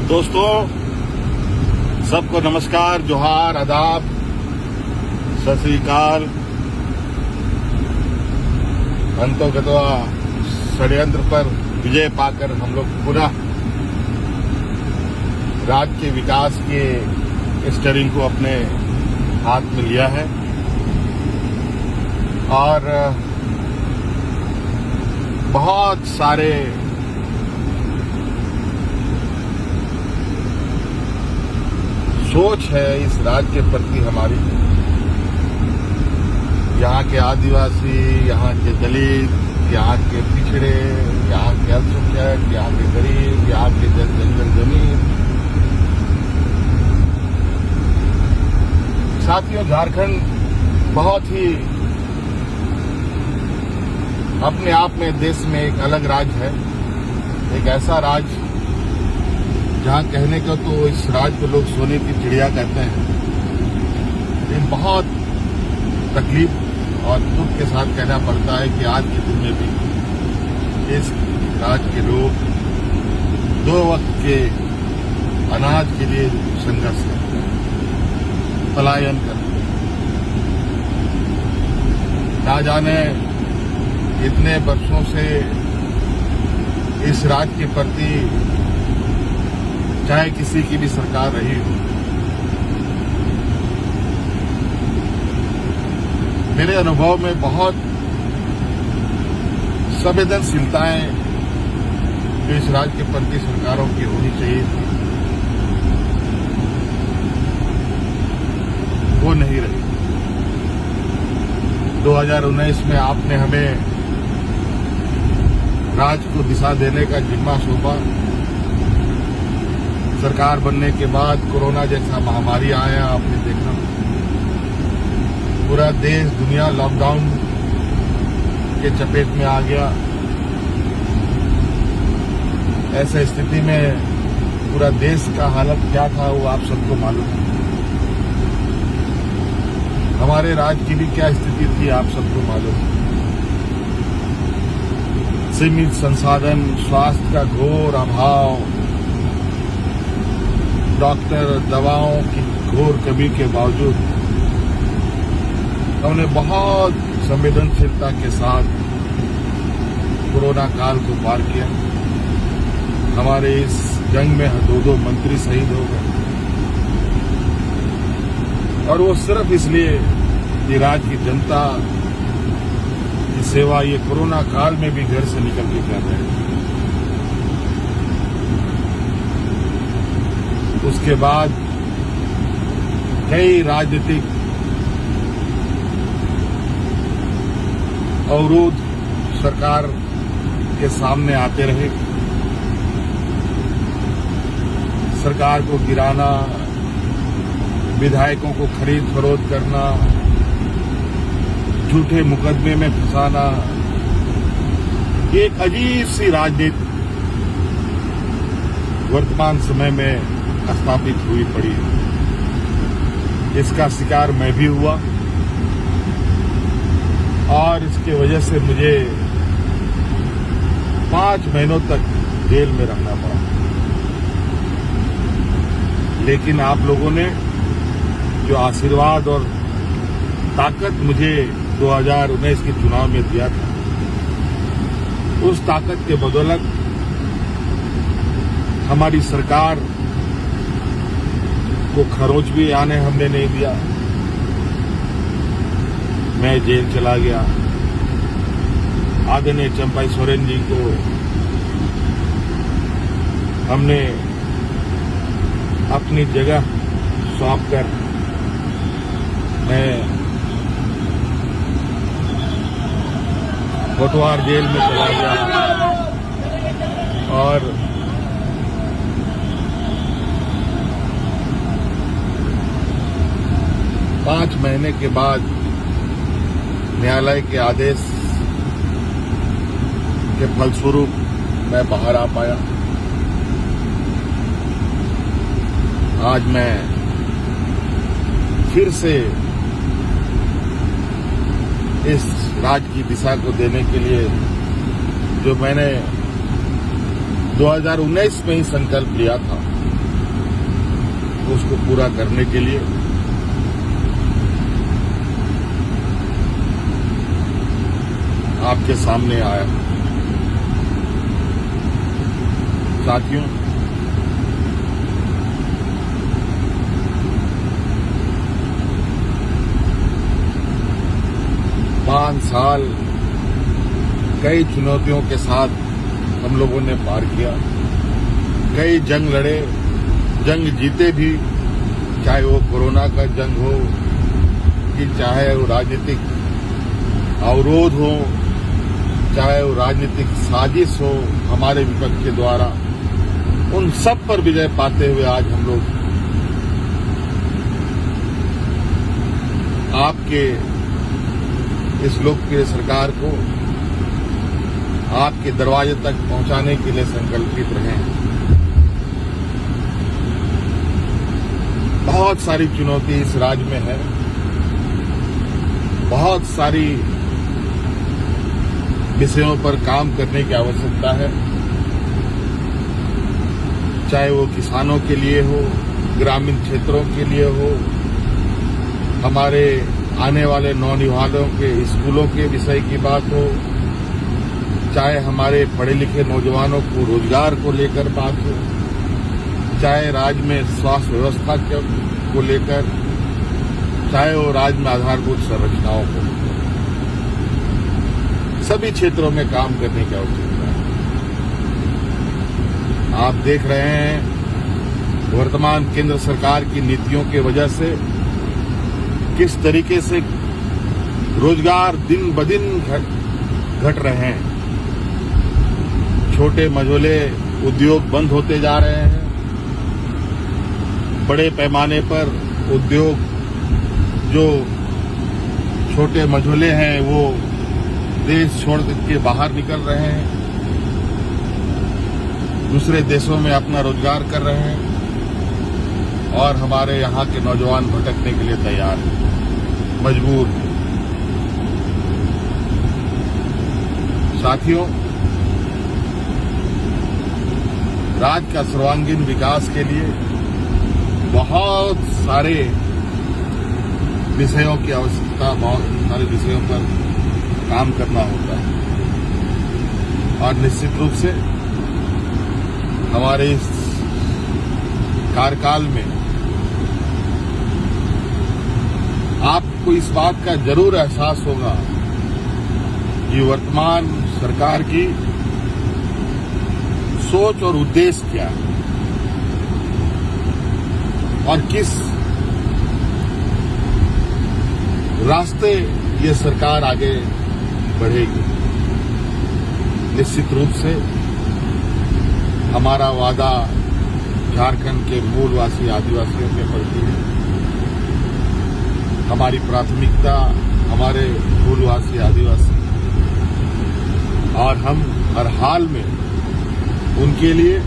दोस्तों, सबको नमस्कार, जोहार, आदाब, सत श्री अकाल। अंतोगतवा षड्यंत्र पर विजय पाकर हम लोग पुनः राज्य के विकास के स्टीयरिंग को अपने हाथ में लिया है और बहुत सारे सोच है इस राज्य के प्रति हमारी। यहाँ के आदिवासी, यहाँ के दलित, यहाँ के पिछड़े, यहाँ के अल्पसंख्यक, यहाँ के गरीब, यहाँ के जंगल जमीन। साथियों, झारखंड बहुत ही अपने आप में देश में एक अलग राज्य है। एक ऐसा राज्य जहां कहने को तो इस राज्य को लोग सोने की चिड़िया कहते हैं, लेकिन बहुत तकलीफ और दुख के साथ कहना पड़ता है कि आज के दिन में भी इस राज्य के लोग 2 वक्त के अनाज के लिए संघर्ष करते हैं, पलायन करते हैं। ना जाने इतने वर्षों से इस राज्य के प्रति चाहे किसी की भी सरकार रही हो, मेरे अनुभव में बहुत संवेदनशीलताएं जो इस राज्य के प्रति सरकारों की होनी चाहिए थी, वो नहीं रही। 2019 में आपने हमें राज्य को दिशा देने का जिम्मा सौंपा। सरकार बनने के बाद कोरोना जैसा महामारी आया, आपने देखा पूरा देश दुनिया लॉकडाउन के चपेट में आ गया। ऐसे स्थिति में पूरा देश का हालत क्या था वो आप सबको मालूम है। हमारे राज्य की भी क्या स्थिति थी आप सबको मालूम है। सीमित संसाधन, स्वास्थ्य का घोर अभाव, डॉक्टर, दवाओं की घोर कमी के बावजूद हमने बहुत संवेदनशीलता के साथ कोरोना काल को पार किया। हमारे इस जंग में 2 मंत्री शहीद हो गए और वो सिर्फ इसलिए कि राज्य की जनता की सेवा ये कोरोना काल में भी घर से निकल के कर रहे हैं। उसके बाद कई राजनीतिक अवरोध सरकार के सामने आते रहे। सरकार को गिराना, विधायकों को खरीद फरोख्त करना, झूठे मुकदमे में फंसाना, एक अजीब सी राजनीति वर्तमान समय में स्थापित हुई पड़ी है। इसका शिकार मैं भी हुआ और इसके वजह से मुझे 5 महीनों तक जेल में रहना पड़ा। लेकिन आप लोगों ने जो आशीर्वाद और ताकत मुझे 2019 के चुनाव में दिया था, उस ताकत के बदौलत हमारी सरकार को खरोच भी आने हमने नहीं दिया। मैं जेल चला गया। आदरणीय चंपाई सोरेन जी को हमने अपनी जगह सौंपकर मैं कोटवार जेल में चला गया और पांच महीने के बाद न्यायालय के आदेश के फलस्वरूप मैं बाहर आ पाया। आज मैं फिर से इस राज्य की दिशा को देने के लिए जो मैंने 2019 में ही संकल्प लिया था, उसको पूरा करने के लिए आपके सामने आया। साथियों, पांच साल कई चुनौतियों के साथ हम लोगों ने पार किया, कई जंग लड़े, जंग जीते भी, चाहे वो कोरोना का जंग हो कि चाहे वो राजनीतिक अवरोध हो, चाहे वो राजनीतिक साजिश हो हमारे विपक्ष के द्वारा, उन सब पर विजय पाते हुए आज हम लोग आपके इस लोकप्रिय सरकार को आपके दरवाजे तक पहुंचाने के लिए संकल्पित रहे हैं। बहुत सारी चुनौती इस राज्य में है, बहुत सारी विषयों पर काम करने की आवश्यकता है, चाहे वो किसानों के लिए हो, ग्रामीण क्षेत्रों के लिए हो, हमारे आने वाले नौनिहालों के स्कूलों के विषय की बात हो, चाहे हमारे पढ़े लिखे नौजवानों को रोजगार को लेकर बात हो, चाहे राज्य में स्वास्थ्य व्यवस्था को लेकर, चाहे वो राज्य में आधारभूत संरचनाओं को, सभी क्षेत्रों में काम करने की आवश्यकता है। आप देख रहे हैं वर्तमान केंद्र सरकार की नीतियों की वजह से किस तरीके से रोजगार दिन ब दिन घट रहे हैं, छोटे मझोले उद्योग बंद होते जा रहे हैं, बड़े पैमाने पर उद्योग जो छोटे मझोले हैं वो देश छोड़ के बाहर निकल रहे हैं, दूसरे देशों में अपना रोजगार कर रहे हैं, और हमारे यहाँ के नौजवान भटकने के लिए तैयार हैं, मजबूर हैं। साथियों, राज्य का सर्वांगीण विकास के लिए बहुत सारे विषयों की आवश्यकता, बहुत सारे विषयों पर काम करना होता है, और निश्चित रूप से हमारे इस कार्यकाल में आपको इस बात का जरूर एहसास होगा कि वर्तमान सरकार की सोच और उद्देश्य क्या है और किस रास्ते ये सरकार आगे बढ़ेगी। निश्चित रूप से हमारा वादा झारखंड के मूलवासी आदिवासियों के प्रति है, हमारी प्राथमिकता हमारे मूलवासी आदिवासी, और हम हर हाल में उनके लिए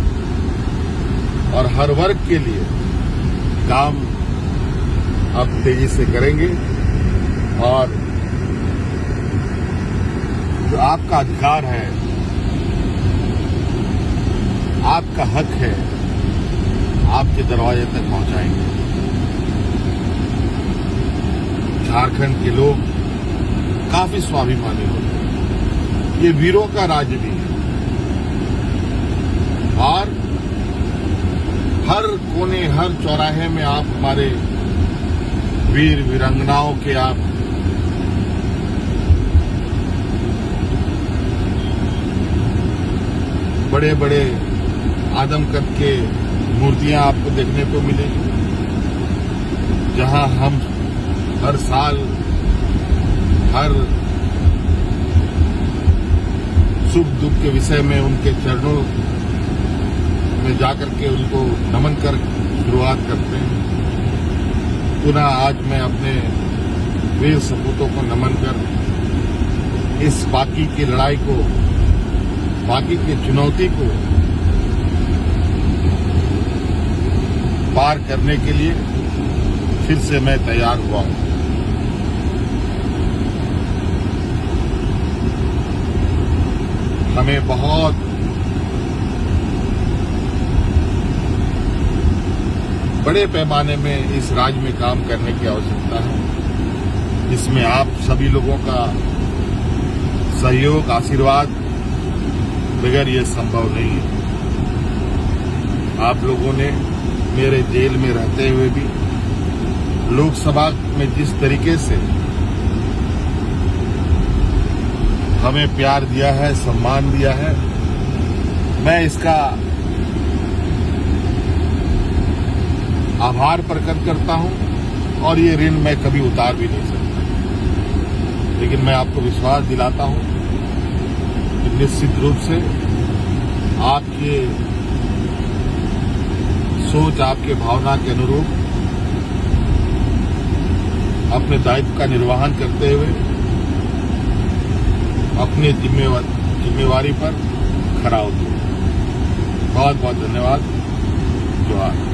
और हर वर्ग के लिए काम अब तेजी से करेंगे, और जो आपका अधिकार है, आपका हक है, आपके दरवाजे तक पहुंचाएंगे। झारखंड के लोग काफी स्वाभिमानी होते हैं, ये वीरों का राज्य भी है, और हर कोने हर चौराहे में आप हमारे वीर वीरांगनाओं के आप बड़े बड़े आदमकद के मूर्तियां आपको देखने को मिलेगी, जहां हम हर साल हर सुख दुख के विषय में उनके चरणों में जाकर के उनको नमन कर शुरुआत करते हैं। पुनः आज मैं अपने वीर सपूतों को नमन कर इस बाकी की लड़ाई को, बाकी की चुनौती को पार करने के लिए फिर से मैं तैयार हुआ हूं। हमें बहुत बड़े पैमाने में इस राज्य में काम करने की आवश्यकता है। इसमें आप सभी लोगों का सहयोग, आशीर्वाद बगैर ये संभव नहीं है। आप लोगों ने मेरे जेल में रहते हुए भी लोकसभा में जिस तरीके से हमें प्यार दिया है, सम्मान दिया है, मैं इसका आभार प्रकट करता हूं और ये ऋण मैं कभी उतार भी नहीं सकता। लेकिन मैं आपको विश्वास दिलाता हूं कि निश्चित रूप से आपके सोच, आपके भावना के अनुरूप अपने दायित्व का निर्वहन करते हुए अपनी जिम्मेवारी पर खरा उतरूं। बहुत बहुत धन्यवाद। जोहार।